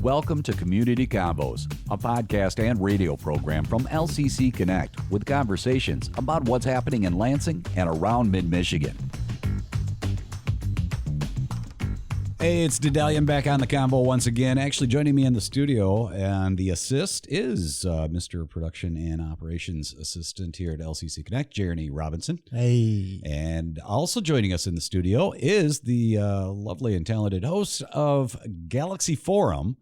Welcome to Community Convos, a podcast and radio program from LCC Connect with conversations about what's happening in Lansing and around mid-Michigan. Hey, it's Daedalian back on the Convo once again. Actually joining me in the studio, and the assist is Mr. Production and Operations Assistant here at LCC Connect, Jereny Robinson. Hey. And also joining us in the studio is the lovely and talented host of Galaxy Forum.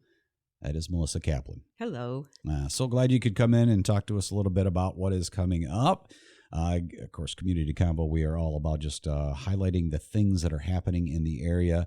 That is Melissa Kaplan. Hello. So glad you could come in and talk to us a little bit about what is coming up. Of course, Community Convo, we are all about just highlighting the things that are happening in the area.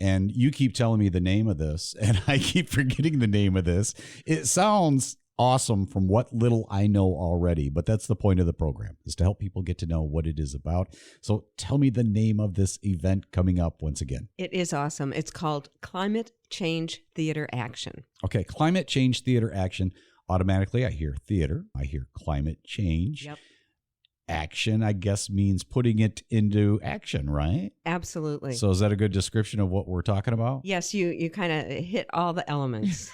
And you keep telling me the name of this, and I keep forgetting the name of this. It sounds awesome from what little I know already, but that's the point of the program, is to help people get to know what it is about. So tell me the name of this event coming up once again. It is awesome. It's called Climate Change Theater Action. Okay, Climate Change Theater Action. Automatically, I hear theater. I hear climate change. Yep. Action, I guess, means putting it into action, right? Absolutely. So is that a good description of what we're talking about? Yes, you kind of hit all the elements.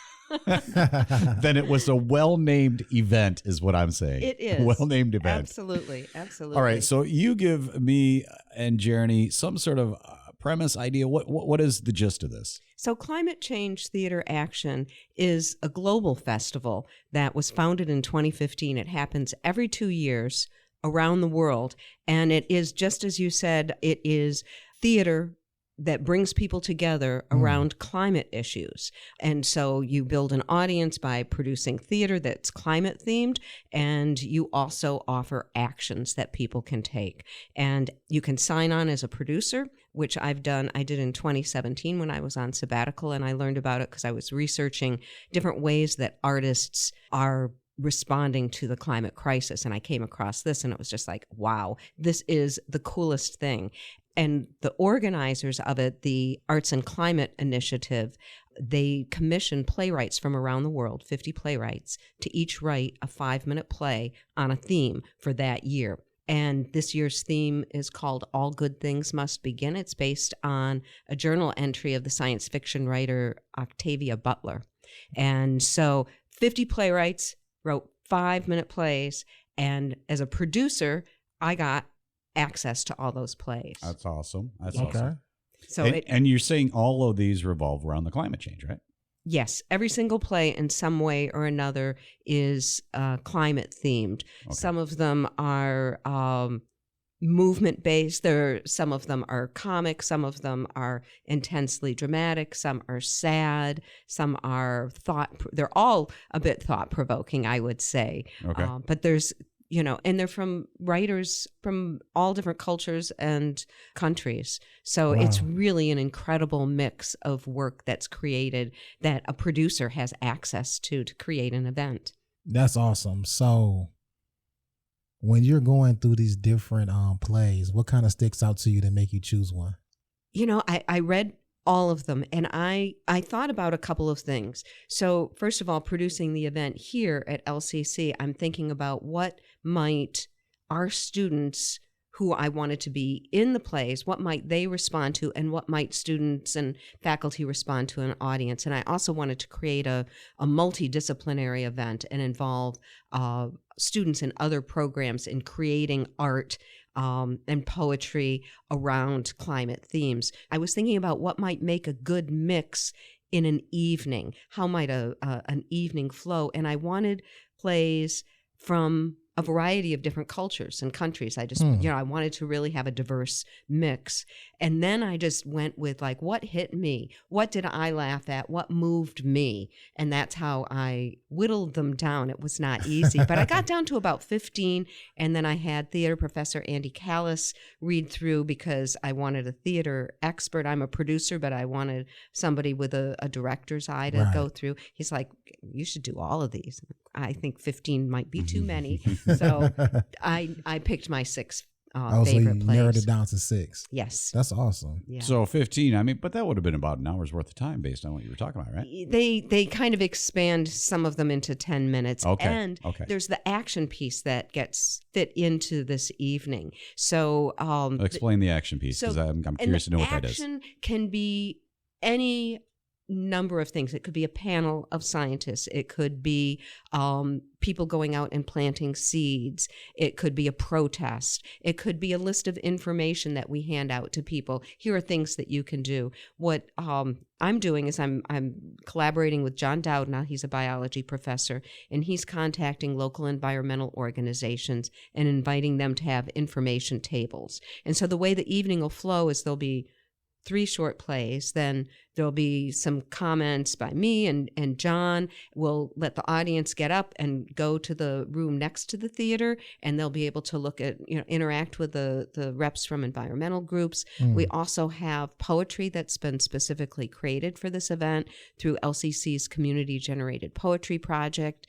Then it was a well-named event is what I'm saying. It is. Well-named event. Absolutely. Absolutely. All right. So you give me and Jereny some sort of premise, idea. What is the gist of this? So Climate Change Theater Action is a global festival that was founded in 2015. It happens every 2 years around the world. And it is, just as you said, it is theater that brings people together around climate issues. And so you build an audience by producing theater that's climate themed, and you also offer actions that people can take. And you can sign on as a producer, which I've done. I did in 2017 when I was on sabbatical, and I learned about it because I was researching different ways that artists are responding to the climate crisis. And I came across this, and it was just like, wow, this is the coolest thing. And the organizers of it, the Arts and Climate Initiative, they commission playwrights from around the world, 50 playwrights, to each write a 5-minute play on a theme for that year. And this year's theme is called All Good Things Must Begin. It's based on a journal entry of the science fiction writer Octavia Butler. And so 50 playwrights wrote 5-minute plays. And as a producer, I got access to all those plays. That's awesome. That's Okay. awesome. So and you're saying all of these revolve around the climate change, right? yes, every single play in some way or another is climate themed. Okay. Some of them are movement based. Some of them are comic. Some of them are intensely dramatic. Some are sad. Some are they're all a bit thought provoking, I would say. Okay. But there's, and they're from writers from all different cultures and countries. So Wow. it's really an incredible mix of work that's created that a producer has access to create an event. That's awesome. So when you're going through these different plays, what kind of sticks out to you to make you choose one? I read all of them, and I thought about a couple of things. So first of all, producing the event here at LCC, I'm thinking about what might our students who I wanted to be in the plays, what might they respond to, and what might students and faculty respond to an audience. And I also wanted to create a multidisciplinary event and involve students in other programs in creating art and poetry around climate themes. I was thinking about what might make a good mix in an evening. How might an evening flow? And I wanted plays from a variety of different cultures and countries. I just, I wanted to really have a diverse mix. And then I just went with like, what hit me? What did I laugh at? What moved me? And that's how I whittled them down. It was not easy, but I got down to about 15. And then I had theater professor Andy Callis read through because I wanted a theater expert. I'm a producer, but I wanted somebody with a director's eye to go through. He's like, you should do all of these. I think 15 might be too many. So I picked my 6 favorite so you plays. narrowed it down to 6. Yes. That's awesome. Yeah. So 15, but that would have been about an hour's worth of time based on what you were talking about, right? They kind of expand some of them into 10 minutes. Okay. And Okay. there's the action piece that gets fit into this evening. So Explain the action piece, because I'm curious to know what that is. Action can be any number of things. It could be a panel of scientists. It could be people going out and planting seeds. It could be a protest. It could be a list of information that we hand out to people. Here are things that you can do. What I'm doing is I'm collaborating with John Dowdnall. He's a biology professor, and he's contacting local environmental organizations and inviting them to have information tables. And so the way the evening will flow is there'll be 3 short plays, then there'll be some comments by me and John. We'll let the audience get up and go to the room next to the theater, and they'll be able to look at, interact with the reps from environmental groups. We also have poetry that's been specifically created for this event through LCC's Community Generated Poetry Project,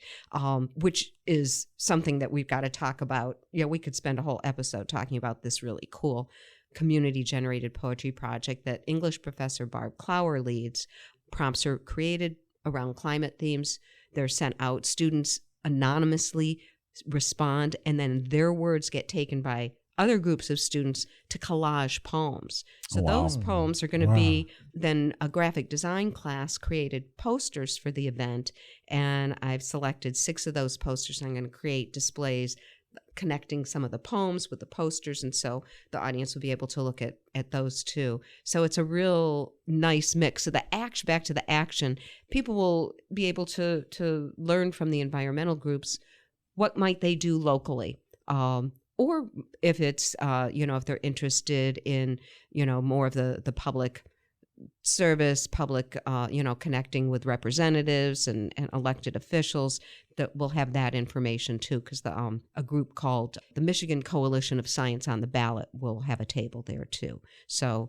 which is something that we've got to talk about. We could spend a whole episode talking about this really cool community-generated poetry project that English professor Barb Clower leads. Prompts are created around climate themes. They're sent out. Students anonymously respond, and then their words get taken by other groups of students to collage poems. So those poems are going to be then a graphic design class created posters for the event, and I've selected 6 of those posters. I'm going to create displays connecting some of the poems with the posters, and so the audience will be able to look at those too. So it's a real nice mix. So back to the action, people will be able to learn from the environmental groups what might they do locally, or if it's if they're interested in more of the public service, connecting with representatives and elected officials, that we'll have that information too, because a group called the Michigan Coalition of Science on the Ballot will have a table there too. So,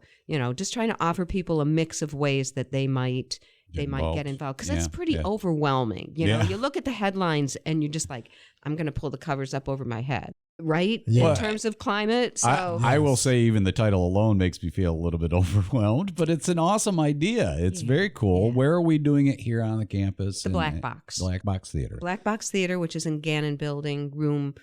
just trying to offer people a mix of ways that they might get involved, because that's pretty overwhelming. You look at the headlines and you're just like, I'm going to pull the covers up over my head. Right? In terms of climate. So I will say even the title alone makes me feel a little bit overwhelmed, but it's an awesome idea. It's very cool. Yeah. Where are we doing it here on the campus? The Black Box. Black Box Theater. Black Box Theater, which is in Gannon Building, room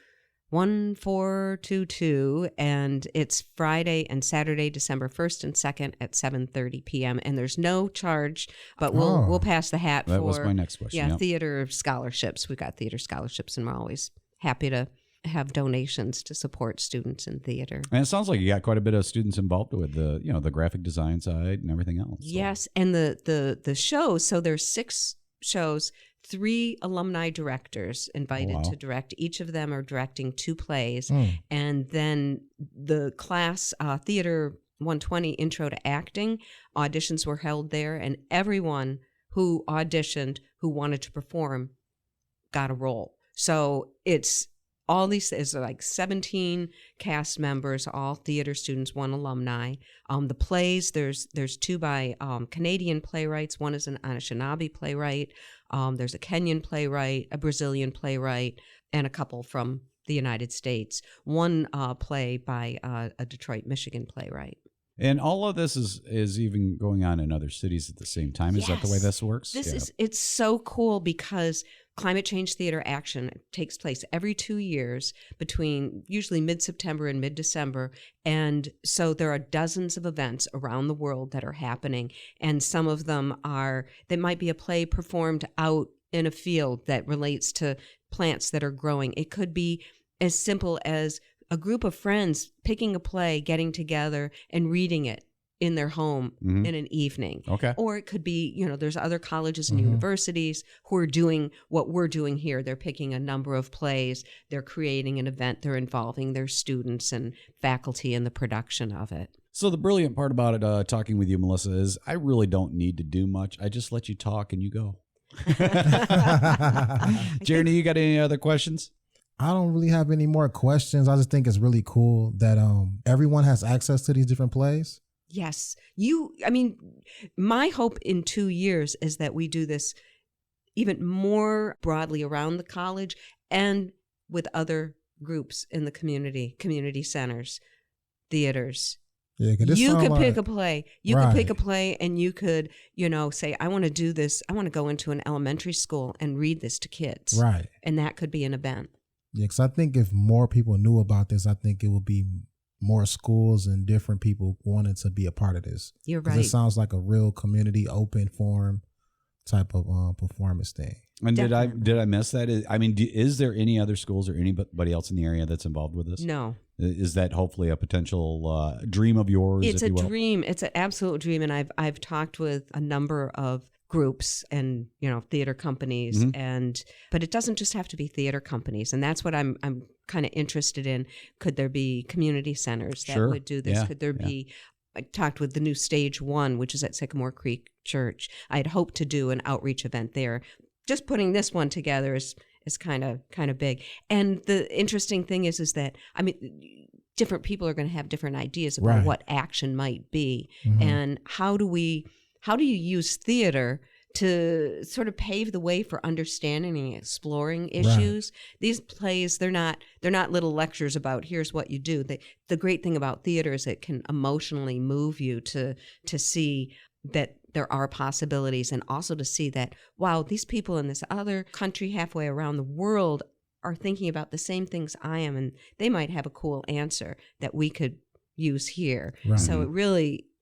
1422, and it's Friday and Saturday, December 1st and 2nd at 7:30 p.m. And there's no charge, but we'll pass the hat that was my next question. Yeah, theater scholarships. We've got theater scholarships, and we're always happy to have donations to support students in theater. And it sounds like you got quite a bit of students involved with the the graphic design side and everything else. So. Yes, and the shows. So there's 6 shows, 3 alumni directors invited to direct. Each of them are directing 2 plays, and then the class Theater 120 Intro to Acting auditions were held there, and everyone who auditioned who wanted to perform got a role. So it's all these is like 17 cast members, all theater students, 1 alumni. The plays, there's 2 by Canadian playwrights. One is an Anishinaabe playwright. There's a Kenyan playwright, a Brazilian playwright, and a couple from the United States. 1 play by a Detroit, Michigan playwright. And all of this is even going on in other cities at the same time. Is that the way this works? It's so cool because Climate Change Theater Action takes place every 2 years between usually mid-September and mid-December. And so there are dozens of events around the world that are happening. And some of them there might be a play performed out in a field that relates to plants that are growing. It could be as simple as a group of friends picking a play, getting together and reading it in their home in an evening. Okay. Or it could be, there's other colleges and universities who are doing what we're doing here. They're picking a number of plays. They're creating an event. They're involving their students and faculty in the production of it. So the brilliant part about it, talking with you, Melissa, is I really don't need to do much. I just let you talk and you go. Jereny, you got any other questions? I don't really have any more questions. I just think it's really cool that everyone has access to these different plays. Yes. My hope in 2 years is that we do this even more broadly around the college and with other groups in the community centers, theaters. Yeah, you could pick a play. You could pick a play and you could, say, I want to do this. I want to go into an elementary school and read this to kids. Right. And that could be an event. Yeah, because I think if more people knew about this, I think it would be more schools and different people wanting to be a part of this. You're 'Cause right. it sounds like a real community open forum type of performance thing. And Definitely. did I miss that? Is there any other schools or anybody else in the area that's involved with this? No. Is that hopefully a potential dream of yours? It's if a you will? dream. It's an absolute dream. And I've talked with a number of groups and, theater companies but it doesn't just have to be theater companies. And that's what I'm kind of interested in. Could there be community centers that Sure. would do this? Yeah, Could there be, I talked with the new Stage 1, which is at Sycamore Creek Church. I'd hoped to do an outreach event there. Just putting this one together is kind of big. And the interesting thing is that, different people are going to have different ideas about Right. what action might be. Mhm. And how do you use theater to sort of pave the way for understanding and exploring issues? These plays, they're not little lectures about here's what you do. The great thing about theater is it can emotionally move you to see that there are possibilities, and also to see that, wow, these people in this other country halfway around the world are thinking about the same things I am, and they might have a cool answer that we could use here. Right. So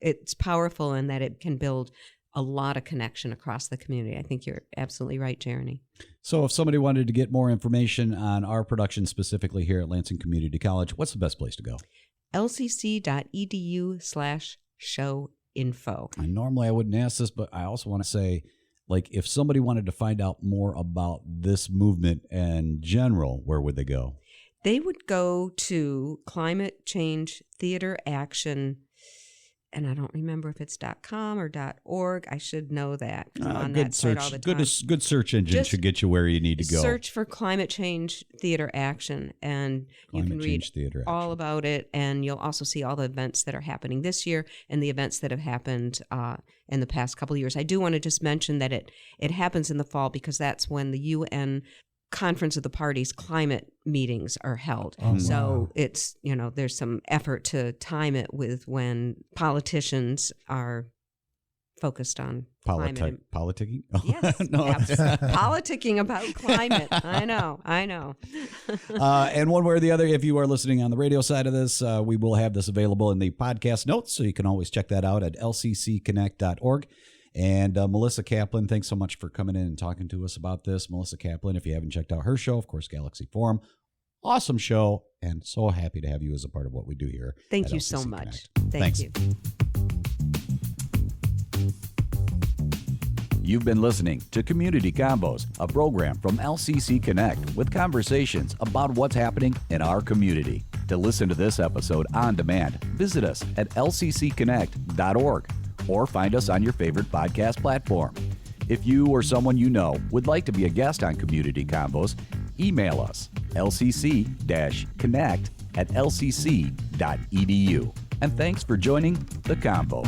it's powerful in that it can build a lot of connection across the community. I think you're absolutely right, Jereny. So if somebody wanted to get more information on our production specifically here at Lansing Community College, what's the best place to go? lcc.edu/show-info. And normally I wouldn't ask this, but I also want to say, like, if somebody wanted to find out more about this movement in general, where would they go? They would go to Climate Change Theater Action, and I don't remember if it's .com or .org. I should know that. I'm on Good that site search. all the time. Good search engine Just should get you where you need to go. Search for Climate Change Theater Action, and you can Climate read Change Theater all Action. about it. And you'll also see all the events that are happening this year and the events that have happened in the past couple of years. I do want to just mention that it happens in the fall because that's when the UN Conference of the Parties climate meetings are held. Oh, So wow. it's, there's some effort to time it with when politicians are focused on climate. Politicking? Yes, No. politicking about climate. I know. And one way or the other, if you are listening on the radio side of this, we will have this available in the podcast notes, so you can always check that out at lccconnect.org. And Melissa Kaplan, thanks so much for coming in and talking to us about this. Melissa Kaplan, if you haven't checked out her show, of course, Galaxy Forum. Awesome show, and so happy to have you as a part of what we do here. Thank at you LCC so much. Connect. Thank Thanks. you. You've been listening to Community Convos, a program from LCC Connect with conversations about what's happening in our community. To listen to this episode on demand, visit us at lccconnect.org or find us on your favorite podcast platform. If you or someone you know would like to be a guest on Community Convos, email us lcc-connect@lcc.edu. And thanks for joining the Convo.